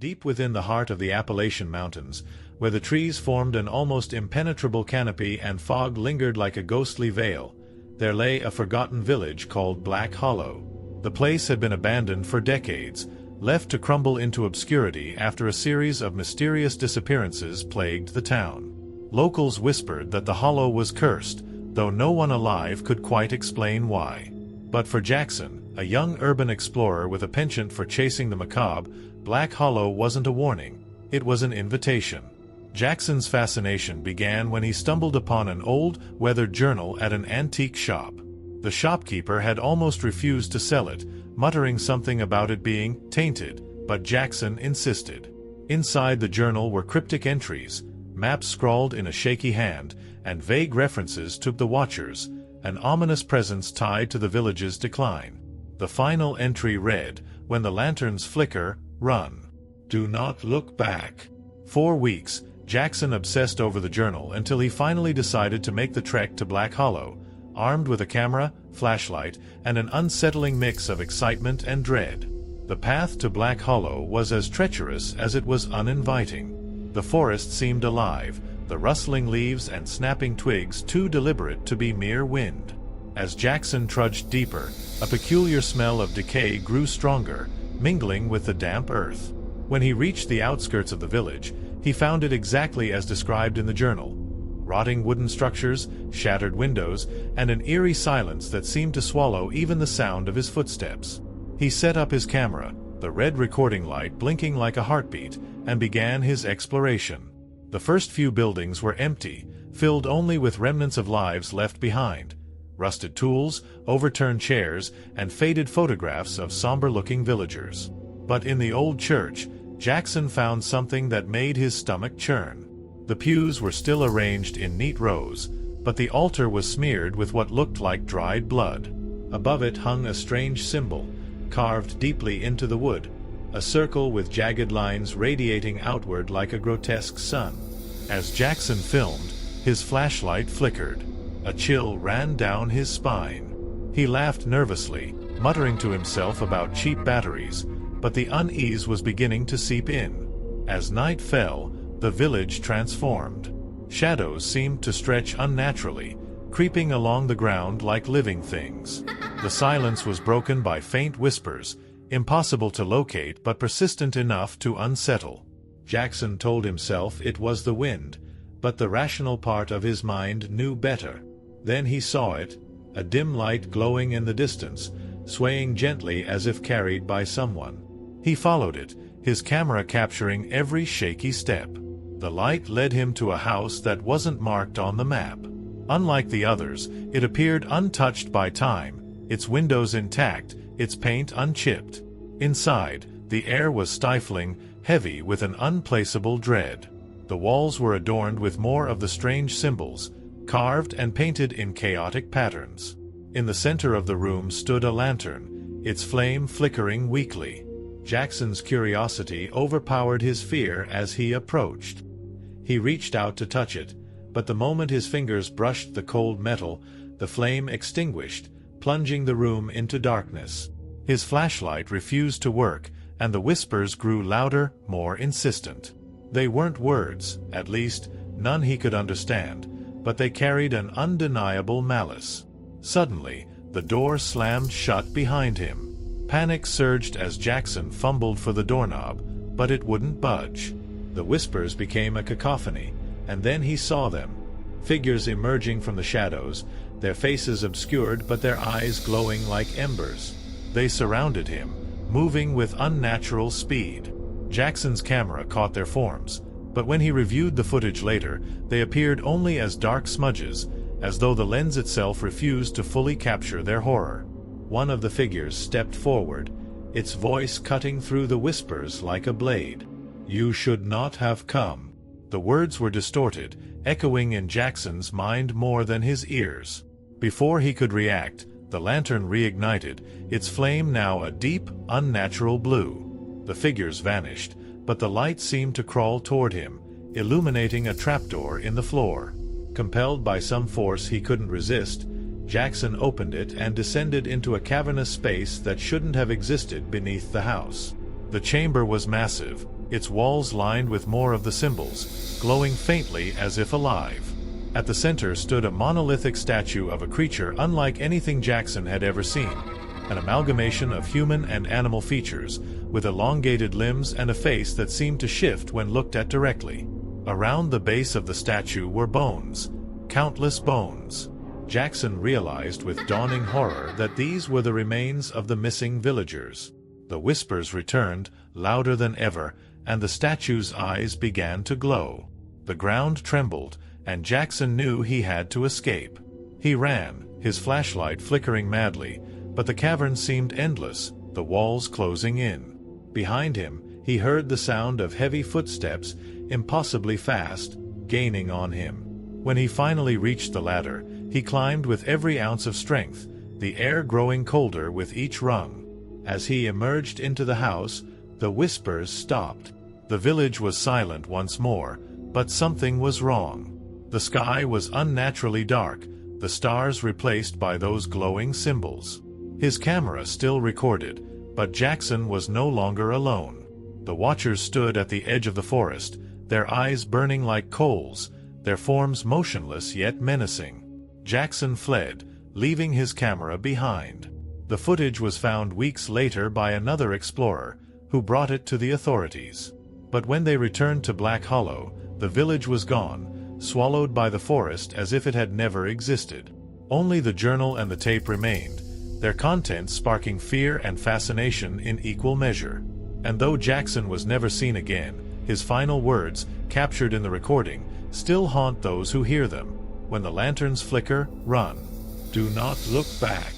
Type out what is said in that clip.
Deep within the heart of the Appalachian Mountains, where the trees formed an almost impenetrable canopy and fog lingered like a ghostly veil, there lay a forgotten village called Black Hollow. The place had been abandoned for decades, left to crumble into obscurity after a series of mysterious disappearances plagued the town. Locals whispered that the hollow was cursed, though no one alive could quite explain why. But for Jackson, a young urban explorer with a penchant for chasing the macabre, Black Hollow wasn't a warning, it was an invitation. Jackson's fascination began when he stumbled upon an old, weathered journal at an antique shop. The shopkeeper had almost refused to sell it, muttering something about it being tainted, but Jackson insisted. Inside the journal were cryptic entries, maps scrawled in a shaky hand, and vague references to the Watchers, an ominous presence tied to the village's decline. The final entry read, "When the lanterns flicker, run. Do not look back." 4 weeks, Jackson obsessed over the journal until he finally decided to make the trek to Black Hollow, armed with a camera, flashlight, and an unsettling mix of excitement and dread. The path to Black Hollow was as treacherous as it was uninviting. The forest seemed alive, the rustling leaves and snapping twigs too deliberate to be mere wind. As Jackson trudged deeper, a peculiar smell of decay grew stronger, mingling with the damp earth. When he reached the outskirts of the village, he found it exactly as described in the journal. Rotting wooden structures, shattered windows, and an eerie silence that seemed to swallow even the sound of his footsteps. He set up his camera, the red recording light blinking like a heartbeat, and began his exploration. The first few buildings were empty, filled only with remnants of lives left behind. Rusted tools, overturned chairs, and faded photographs of somber-looking villagers. But in the old church, Jackson found something that made his stomach churn. The pews were still arranged in neat rows, but the altar was smeared with what looked like dried blood. Above it hung a strange symbol, carved deeply into the wood, a circle with jagged lines radiating outward like a grotesque sun. As Jackson filmed, his flashlight flickered. A chill ran down his spine. He laughed nervously, muttering to himself about cheap batteries, but the unease was beginning to seep in. As night fell, the village transformed. Shadows seemed to stretch unnaturally, creeping along the ground like living things. The silence was broken by faint whispers, impossible to locate but persistent enough to unsettle. Jackson told himself it was the wind, but the rational part of his mind knew better. Then he saw it, a dim light glowing in the distance, swaying gently as if carried by someone. He followed it, his camera capturing every shaky step. The light led him to a house that wasn't marked on the map. Unlike the others, it appeared untouched by time, its windows intact, its paint unchipped. Inside, the air was stifling, heavy with an unplaceable dread. The walls were adorned with more of the strange symbols, carved and painted in chaotic patterns. In the center of the room stood a lantern, its flame flickering weakly. Jackson's curiosity overpowered his fear as he approached. He reached out to touch it, but the moment his fingers brushed the cold metal, the flame extinguished, plunging the room into darkness. His flashlight refused to work, and the whispers grew louder, more insistent. They weren't words, at least, none he could understand, but they carried an undeniable malice. Suddenly, the door slammed shut behind him. Panic surged as Jackson fumbled for the doorknob, but it wouldn't budge. The whispers became a cacophony, and then he saw them. Figures emerging from the shadows, their faces obscured but their eyes glowing like embers. They surrounded him, moving with unnatural speed. Jackson's camera caught their forms, but when he reviewed the footage later, they appeared only as dark smudges, as though the lens itself refused to fully capture their horror. One of the figures stepped forward, its voice cutting through the whispers like a blade. "You should not have come." The words were distorted, echoing in Jackson's mind more than his ears. Before he could react, the lantern reignited, its flame now a deep, unnatural blue. The figures vanished, but the light seemed to crawl toward him, illuminating a trapdoor in the floor. Compelled by some force he couldn't resist, Jackson opened it and descended into a cavernous space that shouldn't have existed beneath the house. The chamber was massive, its walls lined with more of the symbols, glowing faintly as if alive. At the center stood a monolithic statue of a creature unlike anything Jackson had ever seen, an amalgamation of human and animal features, with elongated limbs and a face that seemed to shift when looked at directly. Around the base of the statue were bones, countless bones. Jackson realized with dawning horror that these were the remains of the missing villagers. The whispers returned, louder than ever, and the statue's eyes began to glow. The ground trembled, and Jackson knew he had to escape. He ran, his flashlight flickering madly, but the cavern seemed endless, the walls closing in. Behind him, he heard the sound of heavy footsteps, impossibly fast, gaining on him. When he finally reached the ladder, he climbed with every ounce of strength, the air growing colder with each rung. As he emerged into the house, the whispers stopped. The village was silent once more, but something was wrong. The sky was unnaturally dark, the stars replaced by those glowing symbols. His camera still recorded, but Jackson was no longer alone. The watchers stood at the edge of the forest, their eyes burning like coals, their forms motionless yet menacing. Jackson fled, leaving his camera behind. The footage was found weeks later by another explorer, who brought it to the authorities. But when they returned to Black Hollow, the village was gone, swallowed by the forest as if it had never existed. Only the journal and the tape remained, their contents sparking fear and fascination in equal measure. And though Jackson was never seen again, his final words, captured in the recording, still haunt those who hear them. When the lanterns flicker, run. Do not look back.